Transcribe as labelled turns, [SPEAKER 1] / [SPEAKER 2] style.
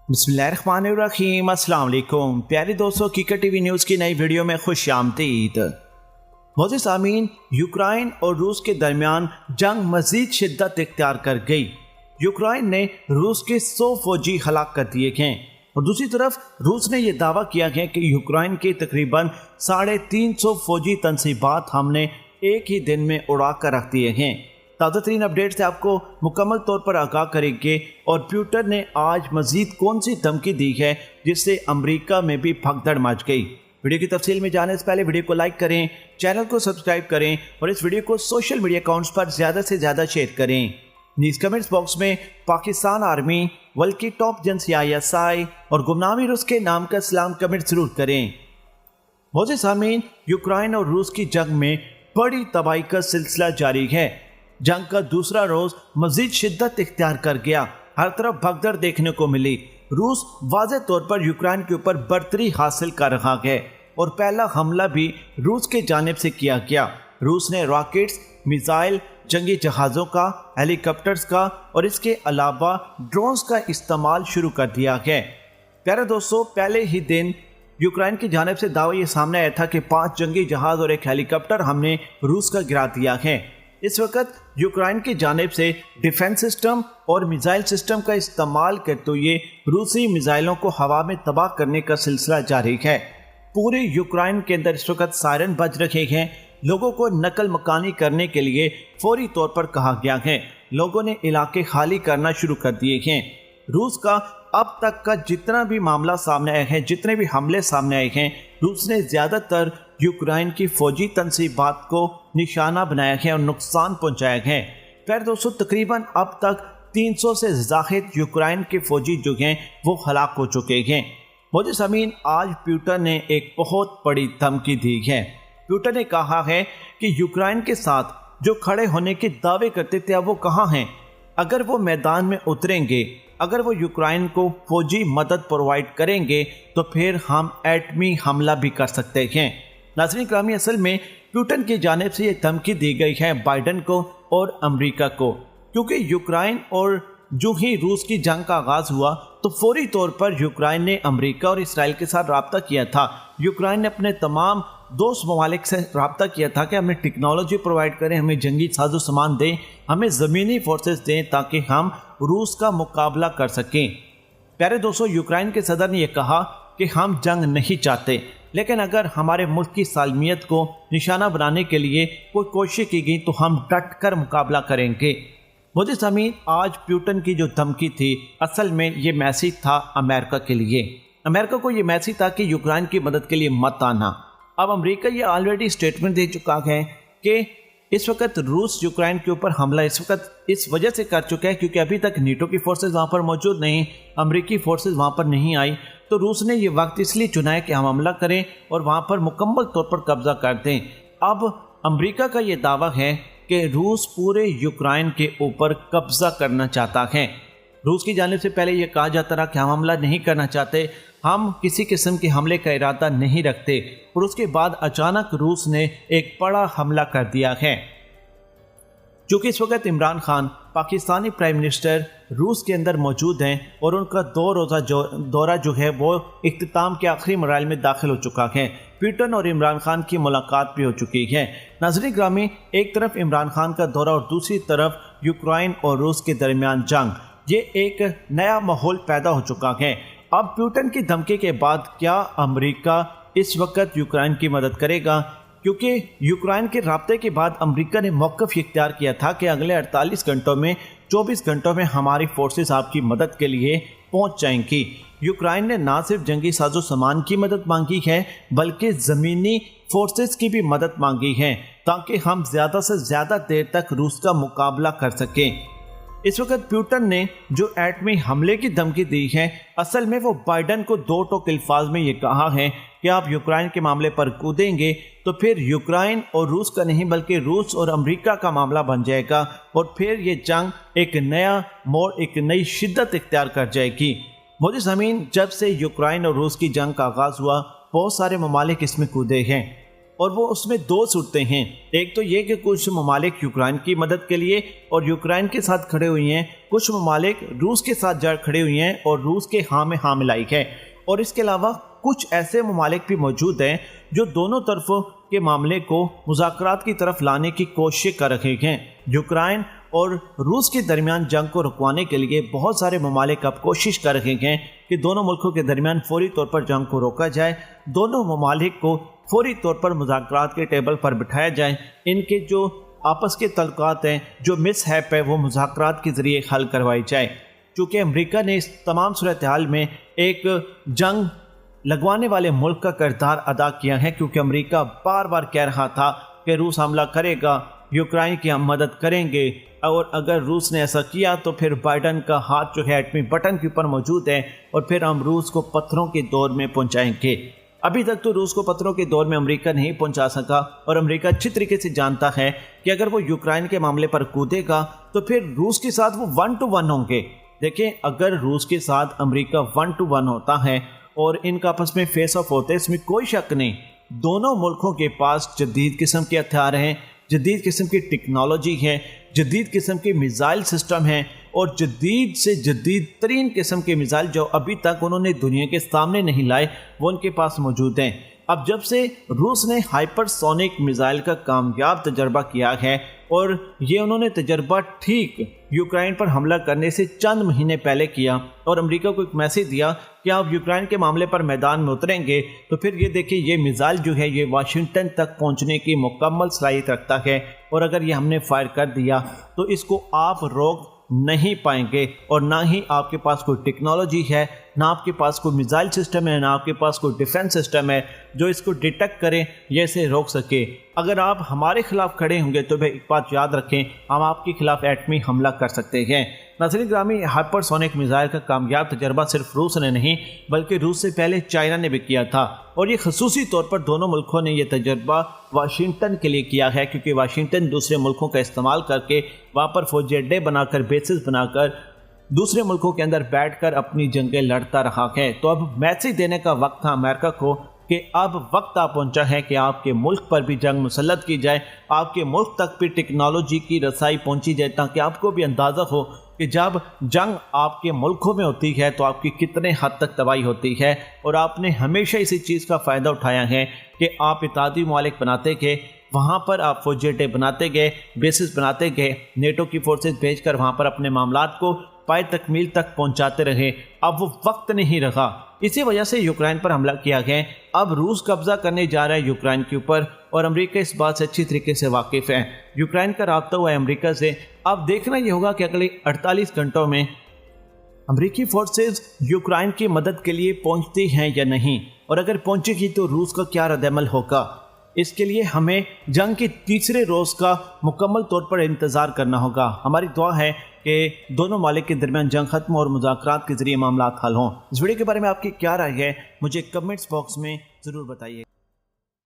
[SPEAKER 1] बिस्मिल्लाहिर्रहमानिर्रहीम। अस्सलाम वालेकुम प्यारे दोस्तों, क्रिकेट टीवी न्यूज़ की नई वीडियो में खुश आमदीद। मोअज़्ज़िज़ सामीन, यूक्रेन और रूस के दरमियान जंग मज़ीद शिद्दत इख्तियार कर गई। यूक्रेन ने रूस के 100 फौजी हलाक कर दिए हैं और दूसरी तरफ रूस ने यह दावा किया है कि यूक्रेन के तकरीबन 350 फौजी तनसीबात हमने एक ही दिन में उड़ा कर रख दिए हैं। ताज़ा तरीन अपडेट से आपको मुकम्मल तौर पर आगाह करेंगे और ट्विटर ने आज मजीद कौन सी धमकी दी है जिससे अमेरिका में भी भगदड़ मच गई। वीडियो की तफसील में जाने से पहले वीडियो को लाइक करें, चैनल को सब्सक्राइब करें और इस वीडियो को सोशल मीडिया अकाउंट्स पर ज़्यादा से ज़्यादा शेयर करें। नीचे कमेंट्स बॉक्स में पाकिस्तान आर्मी, बल्कि टॉप एजेंसी ISI और गुमनामी रूस के नाम का सलाम कमेंट जरूर करें। मोअज़्ज़िज़ सामीन, यूक्रेन और रूस की जंग में बड़ी तबाही का सिलसिला जारी है। जंग का दूसरा रोज मजीद शिद्दत इख्तियार कर गया। हर तरफ भगदड़ देखने को मिली। रूस वाज़ेह तौर पर यूक्रेन के ऊपर बढ़तरी हासिल कर रहा है और पहला हमला भी रूस के जानिब से किया गया। रूस ने रॉकेट्स, मिसाइल, जंगी जहाज़ों का, हेलीकॉप्टर्स का और इसके अलावा ड्रोन्स का इस्तेमाल शुरू कर दिया है। प्यारे दोस्तों, पहले ही दिन यूक्रेन की जानिब से दावा ये सामने आया था कि 5 जंगी जहाज़ और एक हेलीकॉप्टर हमने रूस का गिरा दिया है। इस वक्त यूक्रेन की जानिब से डिफेंस सिस्टम और मिसाइल सिस्टम का इस्तेमाल करते हुए रूसी मिसाइलों को हवा में तबाह करने का सिलसिला जारी है। पूरे यूक्रेन के अंदर इस वक्त सायरन बज रहे हैं। लोगों को नकल मकानी करने के लिए फौरी तौर पर कहा गया है। लोगों ने इलाके खाली करना शुरू कर दिए हैं। रूस का अब तक का जितना भी मामला सामने आए हैं, जितने भी हमले सामने आए हैं, रूस ने ज़्यादातर यूक्रेन की फौजी तनसीबात को निशाना बनाया है और नुकसान पहुंचाया है। फिर दोस्तों, तकरीबन अब तक 300 से ज़ायद यूक्रेन के फौजी जो हैं वो हलाक हो चुके हैं। मोअज़्ज़िज़ सामीन, आज ट्विटर ने एक बहुत बड़ी धमकी दी है। ट्विटर ने कहा है कि यूक्रेन के साथ जो खड़े होने के दावे करते थे अब वो कहाँ हैं। अगर वो मैदान में उतरेंगे, अगर वो यूक्रेन को फौजी मदद प्रोवाइड करेंगे तो फिर हम एटमी हमला भी कर सकते हैं। नाज़रीन ग्रामी, असल में ट्विटर की जानिब से ये धमकी दी गई है बाइडन को और अमेरिका को, क्योंकि यूक्रेन और जो ही रूस की जंग का आगाज़ हुआ तो फौरी तौर पर यूक्रेन ने अमेरिका और इसराइल के साथ रब्ता किया था। यूक्रेन ने अपने तमाम दोस्त ममालिक से रब्ता किया था कि हमें टेक्नोलॉजी प्रोवाइड करें, हमें जंगी साजो सामान दें, हमें ज़मीनी फोर्सेस दें ताकि हम रूस का मुकाबला कर सकें। प्यारे दोस्तों, यूक्रेन के सदर ने यह कहा कि हम जंग नहीं चाहते, लेकिन अगर हमारे मुल्क की सालमियत को निशाना बनाने के लिए कोई कोशिश की गई तो हम डट कर मुकाबला करेंगे। मोअज़्ज़िज़ सामीन, आज पुतिन की जो धमकी थी असल में ये मैसेज था अमेरिका के लिए। अमेरिका को ये मैसेज था कि यूक्रेन की मदद के लिए मत आना। अब अमेरिका ये ऑलरेडी स्टेटमेंट दे चुका है कि इस वक्त रूस यूक्रेन के ऊपर हमला इस वक्त इस वजह से कर चुका है क्योंकि अभी तक नीटो की फोर्सेस वहाँ पर मौजूद नहीं, अमेरिकी फोर्सेस वहाँ पर नहीं आई, तो रूस ने ये वक्त इसलिए चुना है कि हम हमला करें और वहाँ पर मुकम्मल तौर पर कब्जा कर दें। अब अमेरिका का ये दावा है कि रूस पूरे यूक्रेन के ऊपर कब्जा करना चाहता है। रूस की जानिब से पहले यह कहा जाता रहा कि हम हमला नहीं करना चाहते, हम किसी किस्म के हमले का इरादा नहीं रखते, और उसके बाद अचानक रूस ने एक बड़ा हमला कर दिया है। चूँकि इस वक्त इमरान खान पाकिस्तानी प्राइम मिनिस्टर रूस के अंदर मौजूद हैं और उनका 2 रोज़ा दौरा जो है वो इख्तिताम के आखिरी मराइल में दाखिल हो चुका है। पुतिन और इमरान खान की मुलाकात भी हो चुकी है। नाज़रीन ग्रामी, एक तरफ इमरान खान का दौरा और दूसरी तरफ यूक्रेन और रूस के दरमियान जंग, ये एक नया माहौल पैदा हो चुका है। अब पुतिन की धमकी के बाद क्या अमेरिका इस वक्त यूक्रेन की मदद करेगा? क्योंकि यूक्रेन के राब्ते के बाद अमेरिका ने मौक़िफ़ इख्तियार किया था कि अगले 48 घंटों में 24 घंटों में हमारी फोर्सेस आपकी मदद के लिए पहुंच जाएंगी। यूक्रेन ने ना सिर्फ जंगी साजो सामान की मदद मांगी है बल्कि ज़मीनी फोर्सेस की भी मदद मांगी है ताकि हम ज़्यादा से ज़्यादा देर तक रूस का मुकाबला कर सकें। इस वक्त पुतिन ने जो एटमी हमले की धमकी दी है असल में वो बाइडन को 2 टोक अल्फाज में ये कहा है कि आप यूक्रेन के मामले पर कूदेंगे तो फिर यूक्रेन और रूस का नहीं बल्कि रूस और अमेरिका का मामला बन जाएगा और फिर ये जंग एक नया मोड़, एक नई शिद्दत इख्तियार कर जाएगी। मोअज़्ज़िज़ सामीन, जब से यूक्रेन और रूस की जंग का आगाज़ हुआ बहुत सारे ममालिक इसमें कूदे हैं। اور وہ اس میں دو صورتیں ہیں۔ ایک تو یہ کہ کچھ ممالک یوکرائن کی مدد کے لیے اور یوکرائن کے ساتھ کھڑے ہوئی ہیں، کچھ ممالک روس کے ساتھ جا کھڑے ہوئی ہیں اور روس کے ہاں میں ہاں ملائی ہے، اور اس کے علاوہ کچھ ایسے ممالک بھی موجود ہیں جو دونوں طرفوں کے معاملے کو مذاکرات کی طرف لانے کی کوشش کر رہے ہیں۔ یوکرائن اور روس کے درمیان جنگ کو رکوانے کے لیے بہت سارے ممالک اب کوشش کر رہے ہیں کہ دونوں ملکوں کے درمیان فوری طور پر جنگ کو روکا جائے، دونوں ممالک کو فوری طور پر مذاکرات کے ٹیبل پر بٹھایا جائے، ان کے جو آپس کے تعلقات ہیں، جو مس ہیپ ہے، وہ مذاکرات کے ذریعے حل کروائی جائے۔ چونکہ امریکہ نے اس تمام صورتحال میں ایک جنگ لگوانے والے ملک کا کردار ادا کیا ہے، کیونکہ امریکہ بار بار کہہ رہا تھا کہ روس حملہ کرے گا، یوکرائن کی ہم مدد کریں گے، اور اگر روس نے ایسا کیا تو پھر بائیڈن کا ہاتھ جو ہے ایٹمی بٹن کے اوپر موجود ہے اور پھر ہم روس کو پتھروں کے دور میں پہنچائیں گے۔ ابھی تک تو روس کو پتھروں کے دور میں امریکہ نہیں پہنچا سکا، اور امریکہ اچھی طریقے سے جانتا ہے کہ اگر وہ یوکرائن کے معاملے پر کودے گا تو پھر روس کے ساتھ وہ 1 to 1 ہوں گے۔ دیکھیں، اگر روس کے ساتھ امریکہ 1 to 1 ہوتا ہے اور ان کا آپس میں فیس آف ہوتے، اس میں کوئی شک نہیں، دونوں ملکوں کے پاس جدید قسم کے ہتھیار ہیں، جدید قسم کی ٹیکنالوجی ہے، جدید قسم کے میزائل سسٹم ہیں، اور جدید سے جدید ترین قسم کے میزائل جو ابھی تک انہوں نے دنیا کے سامنے نہیں لائے، وہ ان کے پاس موجود ہیں۔ اب جب سے روس نے ہائپر سونک میزائل کا کامیاب تجربہ کیا ہے، اور یہ انہوں نے تجربہ ٹھیک یوکرائن پر حملہ کرنے سے چند مہینے پہلے کیا، اور امریکہ کو ایک میسیج دیا کہ آپ یوکرائن کے معاملے پر میدان میں اتریں گے تو پھر یہ دیکھیں، یہ میزائل جو ہے یہ واشنگٹن تک پہنچنے کی مکمل صلاحیت رکھتا ہے، اور اگر یہ ہم نے فائر کر دیا تو اس کو آپ روک نہیں پائیں گے، اور نہ ہی آپ کے پاس کوئی ٹیکنالوجی ہے، نہ آپ کے پاس کوئی میزائل سسٹم ہے، نہ آپ کے پاس کوئی ڈیفنس سسٹم ہے جو اس کو ڈیٹیکٹ کرے یا اسے روک سکے۔ اگر آپ ہمارے خلاف کھڑے ہوں گے تو ایک بات یاد رکھیں، ہم آپ کے خلاف ایٹمی حملہ کر سکتے ہیں۔ ناظرین گرامی، ہائپر سونک میزائل کا کامیاب تجربہ صرف روس نے نہیں بلکہ روس سے پہلے چائنا نے بھی کیا تھا، اور یہ خصوصی طور پر دونوں ملکوں نے یہ تجربہ واشنگٹن کے لیے کیا ہے، کیونکہ واشنگٹن دوسرے ملکوں کا استعمال کر کے وہاں پر فوجی اڈے بنا کر، بیسز بنا کر دوسرے ملکوں کے اندر بیٹھ کر اپنی جنگیں لڑتا رہا ہے۔ تو اب میسیج دینے کا وقت تھا امریکہ کو کہ اب وقت آ پہنچا ہے کہ آپ کے ملک پر بھی جنگ مسلط کی جائے، آپ کے ملک تک بھی ٹیکنالوجی کی رسائی پہنچی جائے، تاکہ آپ کو بھی اندازہ ہو کہ جب جنگ آپ کے ملکوں میں ہوتی ہے تو آپ کی کتنے حد تک تباہی ہوتی ہے۔ اور آپ نے ہمیشہ اسی چیز کا فائدہ اٹھایا ہے کہ آپ اتحادی ممالک بناتے گئے، وہاں پر آپ فوجی اڈے بناتے گئے، بیسز بناتے گئے، نیٹو کی فورسز بھیج کر وہاں پر اپنے معاملات کو پائے تکمیل تک پہنچاتے رہے۔ اب وہ وقت نہیں رہا، اسی وجہ سے یوکرائن پر حملہ کیا گیا۔ اب روس قبضہ کرنے جا رہا ہے یوکرائن کے اوپر، اور امریکہ اس بات سے اچھی طریقے سے واقف ہے۔ یوکرائن کا رابطہ ہوا ہے امریکہ سے۔ اب دیکھنا یہ ہوگا کہ اگلے 48 گھنٹوں میں امریکی فورسز یوکرائن کی مدد کے لیے پہنچتی ہیں یا نہیں، اور اگر پہنچے گی تو روس کا کیا رد عمل ہوگا۔ اس کے لیے ہمیں جنگ کے تیسرے روز کا مکمل طور پر انتظار کرنا ہوگا۔ ہماری دعا ہے کہ دونوں ممالک کے درمیان جنگ ختم اور مذاکرات کے ذریعے معاملات حل ہوں۔ اس ویڈیو کے بارے میں آپ کی کیا رائے ہے، مجھے کمنٹس باکس میں ضرور بتائیے۔